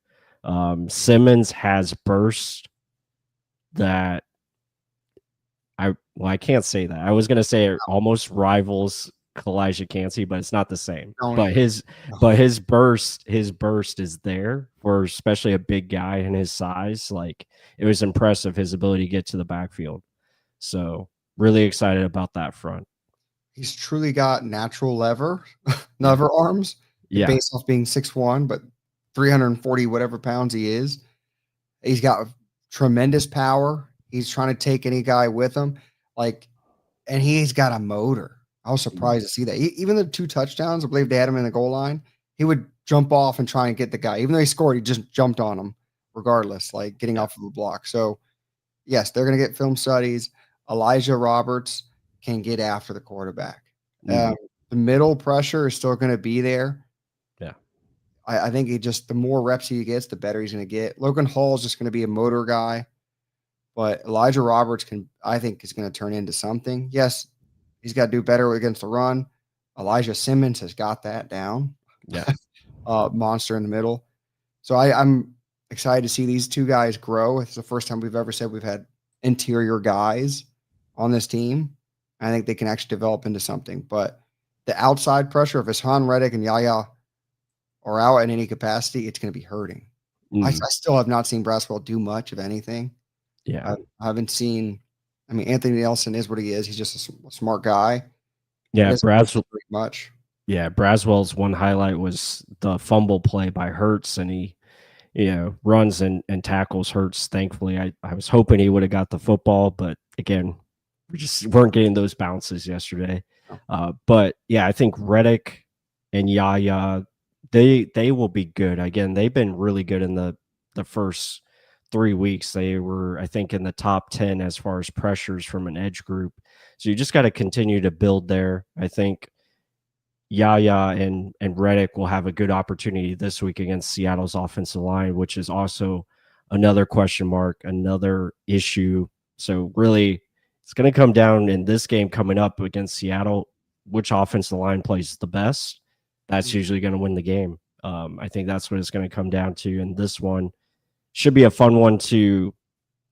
Simmons has burst that I can't say that. I was going to say it almost rivals Elijah Cansey, but it's not the same. No, But his burst is there for especially a big guy in his size. Like, it was impressive, his ability to get to the backfield. So really excited about that front. he's truly got natural lever arms, Yeah. based off being 6'1", but 340 whatever pounds he is. He's got tremendous power. He's trying to take any guy with him, and he's got a motor. I was surprised to see that. Even the 2 touchdowns, I believe they had him in the goal line. He would jump off and try and get the guy. Even though he scored, he just jumped on him regardless, like getting off of a block. So, yes, they're going to get film studies. Elijah Roberts can get after the quarterback. The middle pressure is still going to be there. Yeah. I think the more reps he gets, the better he's going to get. Logan Hall is just going to be a motor guy. But Elijah Roberts I think is going to turn into something. Yes, he's got to do better against the run. Elijah Simmons has got that down. Yeah. Monster in the middle. So I'm excited to see these 2 guys grow. It's the first time we've ever said we've had interior guys on this team. I think they can actually develop into something. But the outside pressure, if Hassan Reddick and Yaya are out in any capacity, it's going to be hurting. I still have not seen Braswell do much of anything. Yeah. I haven't seen. I mean, Anthony Nelson is what he is. He's just a smart guy. Yeah, Braswell. Pretty much. Yeah, Braswell's one highlight was the fumble play by Hurts, and he, runs and tackles Hurts. Thankfully, I was hoping he would have got the football, but again, we just weren't getting those bounces yesterday. But yeah, I think Reddick and Yaya, they will be good. Again, they've been really good in the first 3 weeks. They were, I think, in the top 10 as far as pressures from an edge group. So you just got to continue to build there. I think Yaya and Reddick will have a good opportunity this week against Seattle's offensive line, which is also another question mark, another issue. So really, it's going to come down in this game coming up against Seattle, which offensive line plays the best. That's usually going to win the game. I think that's what it's going to come down to. And this one should be a fun one to,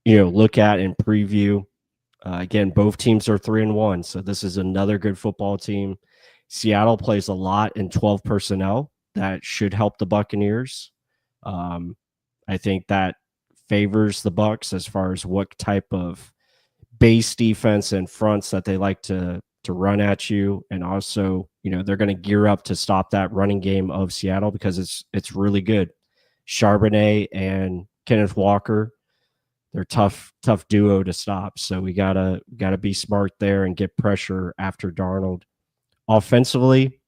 look at and preview. Again, both teams are 3-1, so this is another good football team. Seattle plays a lot in 12 personnel. That should help the Buccaneers. I think that favors the Bucs as far as what type of base defense and fronts that they like to run at you. And also, they're going to gear up to stop that running game of Seattle because it's really good. Charbonnet and Kenneth Walker, they're tough duo to stop. So we gotta be smart there and get pressure after Darnold. Offensively,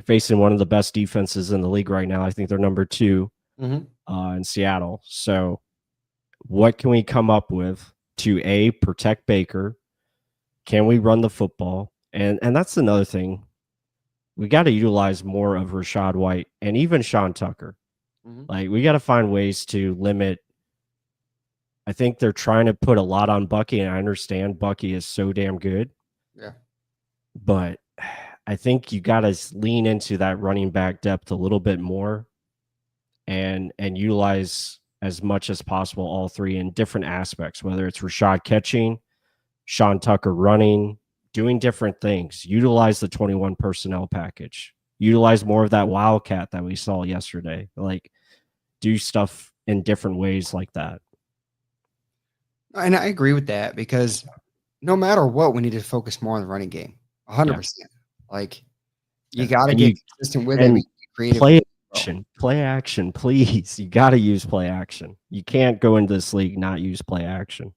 facing one of the best defenses in the league right now. I think they're number 2 in Seattle. So what can we come up with to protect Baker? Can we run the football? And that's another thing. We got to utilize more of Rashad White and even Sean Tucker. Like, we got to find ways to limit. I think they're trying to put a lot on Bucky, and I understand Bucky is so damn good. Yeah. But I think you got to lean into that running back depth a little bit more and utilize as much as possible all 3 in different aspects, whether it's Rashad catching, Sean Tucker running, doing different things. Utilize the 21 personnel package. Utilize more of that wildcat that we saw yesterday. Like, do stuff in different ways like that. And I agree with that because no matter what, we need to focus more on the running game. 100%. Like, you got to get consistent with it. Creative. Play action, please. You got to use play action. You can't go into this league not use play action.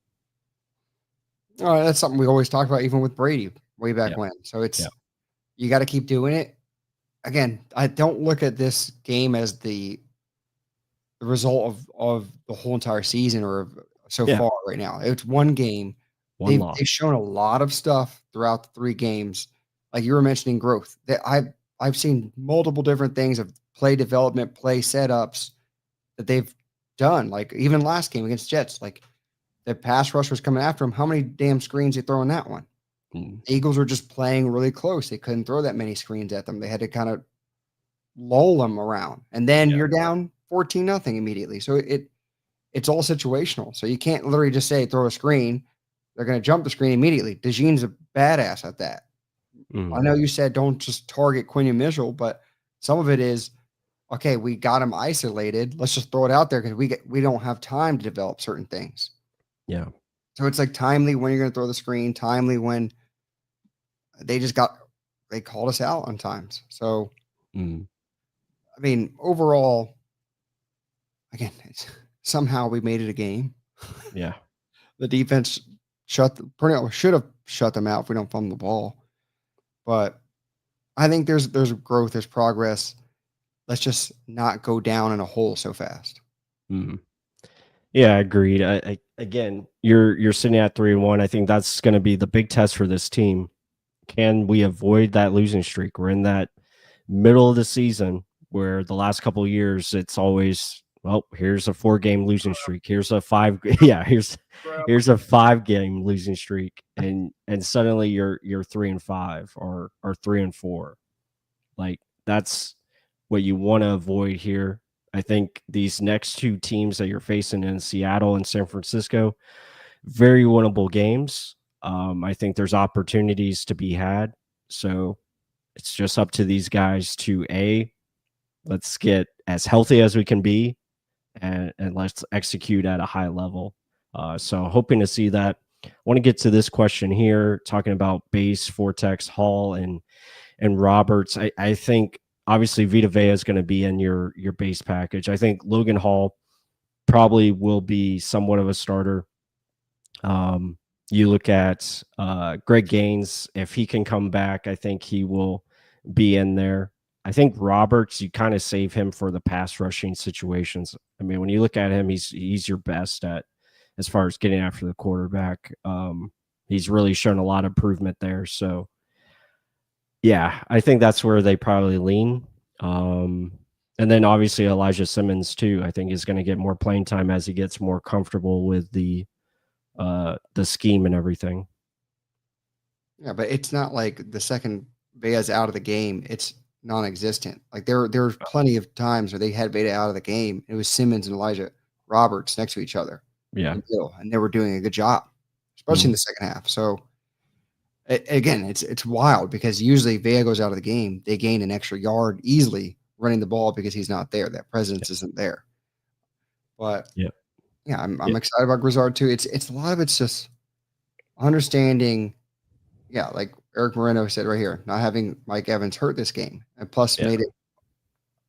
Oh, that's something we always talk about, even with Brady way back when. So you got to keep doing it. Again, I don't look at this game as the result of the whole entire season or so far right now. It's one game. They've shown a lot of stuff throughout the 3 games. Like you were mentioning, growth. I've seen multiple different things of play development, play setups that they've done. Like even last game against Jets, like the pass rush was coming after them. How many damn screens they throw in that one? Eagles were just playing really close. They couldn't throw that many screens at them. They had to kind of lull them around. And then you're down 14-0 immediately. So it's all situational. So you can't literally just say throw a screen. They're going to jump the screen immediately. DeJean's a badass at that. I know you said don't just target Quinion Mitchell, but some of it is, okay, we got him isolated. Let's just throw it out there because we don't have time to develop certain things. Yeah. So it's like timely when you're going to throw the screen, timely when they called us out on times. So, I mean, overall, again, somehow we made it a game. Yeah. The defense should have shut them out if we don't fumble the ball. But I think there's growth, there's progress. Let's just not go down in a hole so fast. Yeah, agreed. Again, you're sitting at 3-1. I think that's going to be the big test for this team. Can we avoid that losing streak? We're in that middle of the season where the last couple of years it's always, well, here's a 4-game losing streak. Here's a 5-game losing streak, and suddenly you're 3-5 or 3-4. Like, that's what you want to avoid here. I think these next 2 teams that you're facing in Seattle and San Francisco, very winnable games. I think there's opportunities to be had. So it's just up to these guys to let's get as healthy as we can be, and let's execute at a high level. So hoping to see that. I want to get to this question here, talking about Base, Vortex, Hall, and Roberts. I think obviously Vita Vea is going to be in your base package. I think Logan Hall probably will be somewhat of a starter. You look at Greg Gaines, if he can come back, I think he will be in there. I think Roberts, you kind of save him for the pass rushing situations. I mean, when you look at him, he's your best at as far as getting after the quarterback. He's really shown a lot of improvement there. So, yeah, I think that's where they probably lean. And then obviously Elijah Simmons too, I think is going to get more playing time as he gets more comfortable with the scheme and everything. Yeah, but it's not like the second Vea's out of the game, it's non-existent. Like there were plenty of times where they had Vea out of the game. It was Simmons and Elijah Roberts next to each other. Yeah, and they were doing a good job, especially in the second half. So again, it's wild because usually Vea goes out of the game, they gain an extra yard easily running the ball because he's not there. That presence isn't there. But yeah, I'm excited about Grizzard too. It's a lot of it's just understanding. Yeah, like Eric Moreno said right here, not having Mike Evans hurt this game, and plus made it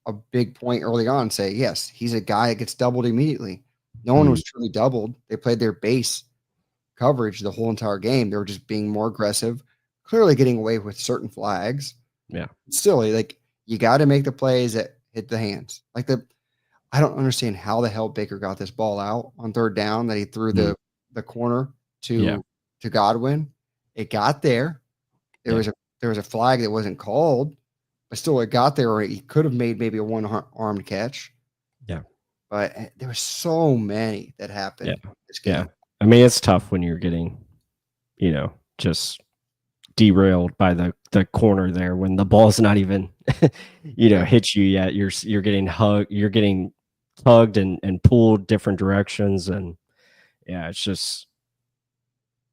a big point early on. Say yes, he's a guy that gets doubled immediately. No one was truly doubled. They played their base coverage the whole entire game. They were just being more aggressive, clearly getting away with certain flags. Yeah, still, like you got to make the plays that hit the hands. Like I don't understand how the hell Baker got this ball out on third down that he threw the corner to Godwin. It got there. There was a flag that wasn't called, but still it got there. Or he could have made maybe a one-armed catch. Yeah, but there were so many that happened. This game. Yeah, I mean it's tough when you're getting, just derailed by the corner there when the ball's not even, hit you yet. You're getting hugged. You're getting tugged and pulled different directions, and it's just.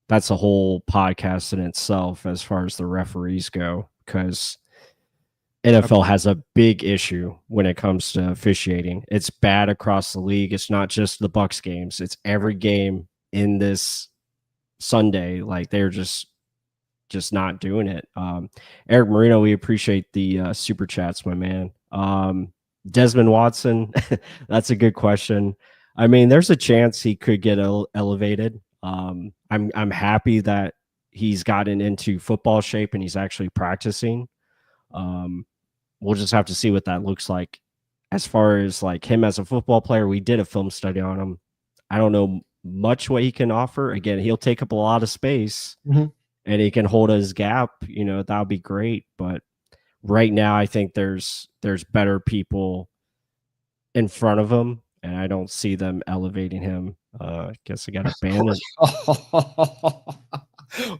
That's a whole podcast in itself as far as the referees go, because NFL has a big issue when it comes to officiating. It's bad across the league. It's not just the Bucs games. It's every game in this Sunday. Like they're just not doing it. Eric Marino, we appreciate the super chats, my man. Desmond Watson, that's a good question. I mean, there's a chance he could get elevated. I'm happy that he's gotten into football shape and he's actually practicing. We'll just have to see what that looks like. As far as like him as a football player, we did a film study on him. I don't know much what he can offer. Again, he'll take up a lot of space and he can hold his gap. That'll be great. But right now, I think there's better people in front of him, and I don't see them elevating him. I guess I got to ban it.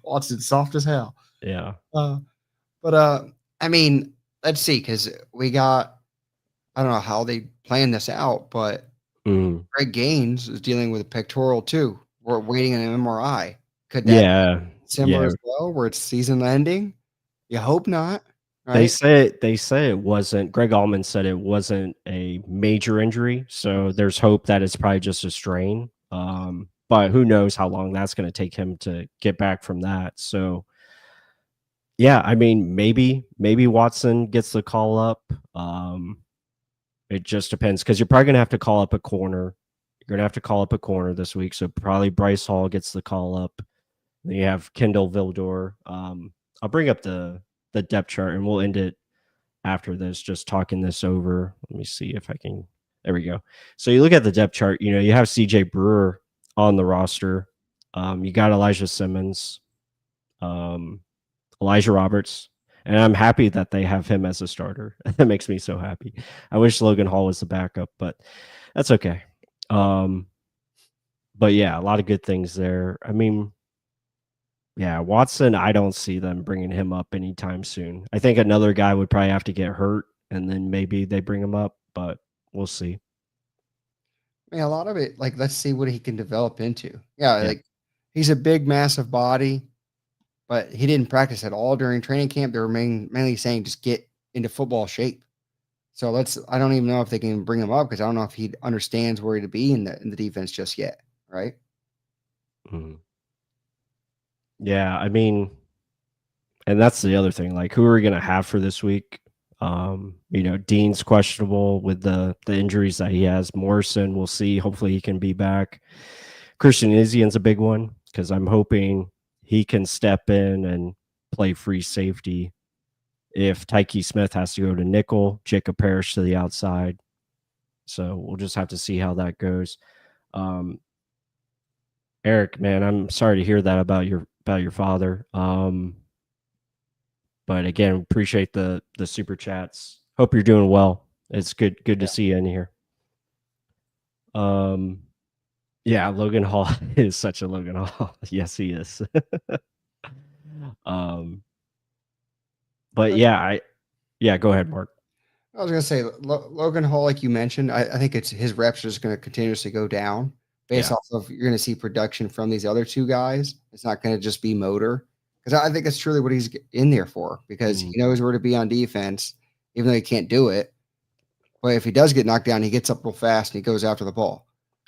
Watson's soft as hell. Yeah. But I mean, let's see, because we got, I don't know how they planned this out, but Greg Gaines is dealing with a pectoral too. We're waiting on an MRI. Could that similar as well, where it's season ending? You hope not. They Right? say it wasn't. Greg Allman said it wasn't a major injury, so there's hope that it's probably just a strain. But who knows how long that's going to take him to get back from that. So yeah, I mean, maybe Watson gets the call up. It just depends because you're probably going to have to call up a corner. You're going to have to call up a corner this week, so probably Bryce Hall gets the call up. Then you have Kendall Vildor. I'll bring up the depth chart and we'll end it after this, just talking this over. Let me see if I can. There we go. So you look at the depth chart, you have CJ Brewer on the roster. You got Elijah Simmons, Elijah Roberts, and I'm happy that they have him as a starter. That makes me so happy. I wish Logan Hall was the backup, but that's okay. But yeah, a lot of good things there. I mean, yeah, Watson, I don't see them bringing him up anytime soon. I think another guy would probably have to get hurt, and then maybe they bring him up, but we'll see. I mean, a lot of it, like, let's see what he can develop into. Yeah, Yeah. like, he's a big, massive body, but he didn't practice at all during training camp. They were mainly saying just get into football shape. So I don't even know if they can bring him up because I don't know if he understands where to be in the defense just yet. Right. Mhm. Yeah, I mean, and that's the other thing. Like, who are we going to have for this week? Dean's questionable with the injuries that he has. Morrison, we'll see. Hopefully he can be back. Christian Izian's a big one because I'm hoping he can step in and play free safety. If Tyke Smith has to go to nickel, Jacob Parrish to the outside. So we'll just have to see how that goes. Eric, man, I'm sorry to hear that about your father. But again, appreciate the super chats. Hope you're doing well. It's good to see you in here. Yeah, Logan Hall is such a Logan Hall. Yes, he is. But yeah, go ahead, Mark. I was going to say, Logan Hall, like you mentioned, I think his reps are just going to continuously go down based off of you're going to see production from these other two guys. It's not going to just be motor because I think that's truly what he's in there for because he knows where to be on defense, even though he can't do it. But if he does get knocked down, he gets up real fast and he goes after the ball.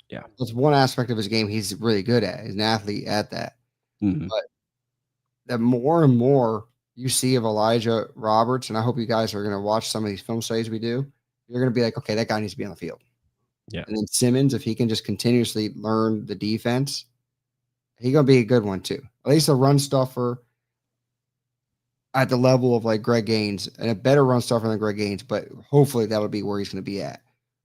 Yeah. That's one aspect of his game he's really good at. He's an athlete at that. But the more and more you see of Elijah Roberts, and I hope you guys are going to watch some of these film studies we do, you're going to be like, okay, that guy needs to be on the field. Yeah. And then Simmons, if he can just continuously learn the defense, he's going to be a good one too. At least a run stuffer at the level of like Greg Gaines and a better run stuffer than Greg Gaines, but hopefully that'll be where he's going to be at.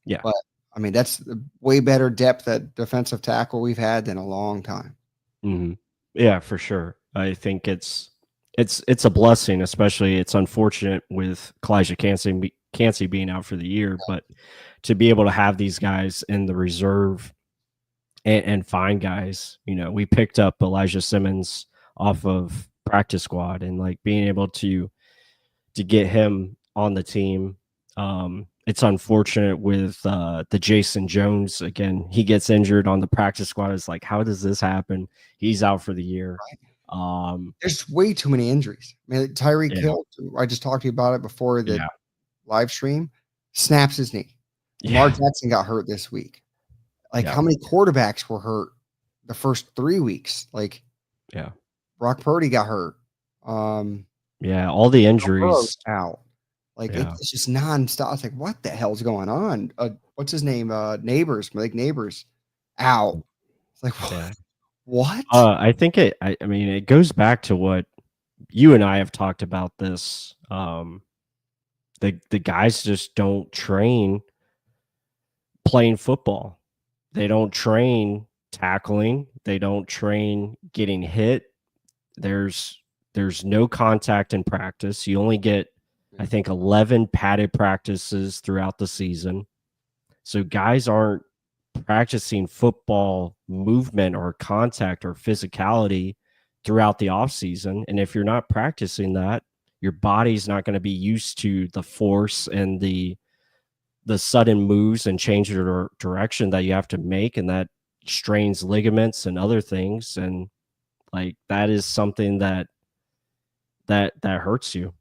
Yeah. But I mean, that's way better depth at defensive tackle we've had than a long time. Yeah, for sure. I think it's a blessing, especially it's unfortunate with Kalijah Cansey being out for the year, but to be able to have these guys in the reserve and find guys, we picked up Elijah Simmons off of practice squad and like being able to get him on the team. It's unfortunate with the Jason Jones. Again, he gets injured on the practice squad. It's like, how does this happen? He's out for the year. There's way too many injuries. I mean, Tyreek Hill, I just talked to you about it before the live stream, snaps his knee. Lamar Jackson got hurt this week. Like, how many quarterbacks were hurt the first 3 weeks? Like, Brock Purdy got hurt. All the injuries out. Like, it's just nonstop. It's like, what the hell's going on? What's his name? Neighbors, Malik Neighbors, out. It's like, what? I think I mean, it goes back to what you and I have talked about this. The guys just don't train playing football. They don't train tackling. They don't train getting hit. There's no contact in practice. You only get, I think, 11 padded practices throughout the season. So guys aren't practicing football movement or contact or physicality throughout the off season. And if you're not practicing that, your body's not going to be used to the force and the sudden moves and change of direction that you have to make. And that strains ligaments and other things. And like, that is something that that hurts you.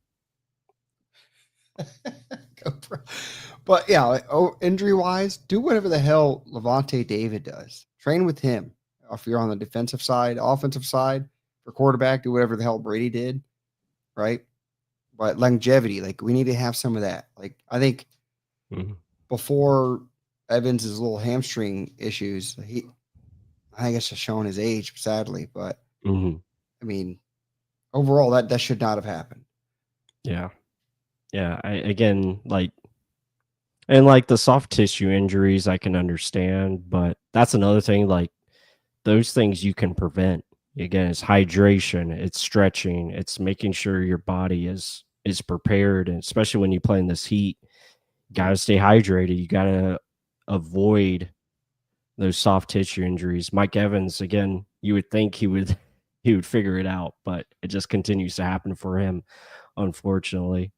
But yeah, like, injury wise, do whatever the hell Levante David does. Train with him. If you're on the defensive side, offensive side, for quarterback, do whatever the hell Brady did, right? But longevity, like we need to have some of that. Like I think before Evans' little hamstring issues, I guess just showing his age, sadly. But I mean, overall, that should not have happened. Yeah. Again, like the soft tissue injuries, I can understand, but that's another thing. Like those things you can prevent. Again, it's hydration, it's stretching, it's making sure your body is prepared, and especially when you play in this heat, you gotta stay hydrated. You gotta avoid those soft tissue injuries. Mike Evans, again, you would think he would figure it out, but it just continues to happen for him, unfortunately.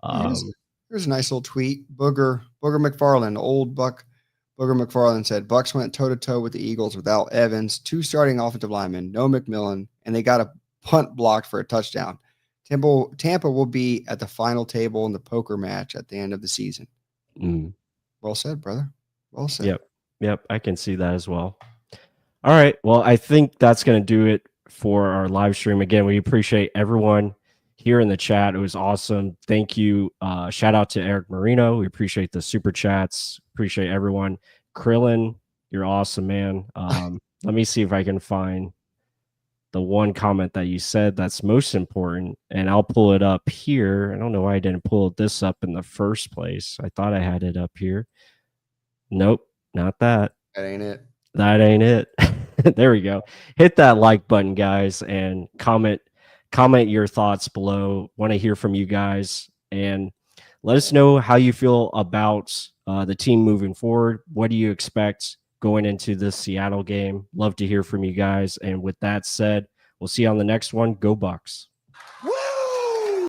Here's a nice little tweet. Booger McFarland, old Buck. Booger McFarland said, Bucs went toe-to-toe with the Eagles without Evans, 2 starting offensive linemen, no McMillan, and they got a punt blocked for a touchdown. Tampa will be at the final table in the poker match at the end of the season. Well said, brother. Well said. Yep, I can see that as well. All right, well, I think that's going to do it for our live stream. Again, we appreciate everyone here in the chat. It was awesome. Thank you. Shout out to Eric Marino. We appreciate the super chats. Appreciate everyone. Krillin, you're awesome, man. Let me see if I can find the one comment that you said that's most important, and I'll pull it up here. I don't know why I didn't pull this up in the first place. I thought I had it up here. Nope, not that. That ain't it. That ain't it. There we go. Hit that like button, guys, and comment your thoughts below. Want to hear from you guys, and let us know how you feel about the team moving forward. What do you expect going into this Seattle game? Love to hear from you guys. And with that said, we'll see you on the next one. Go Bucs.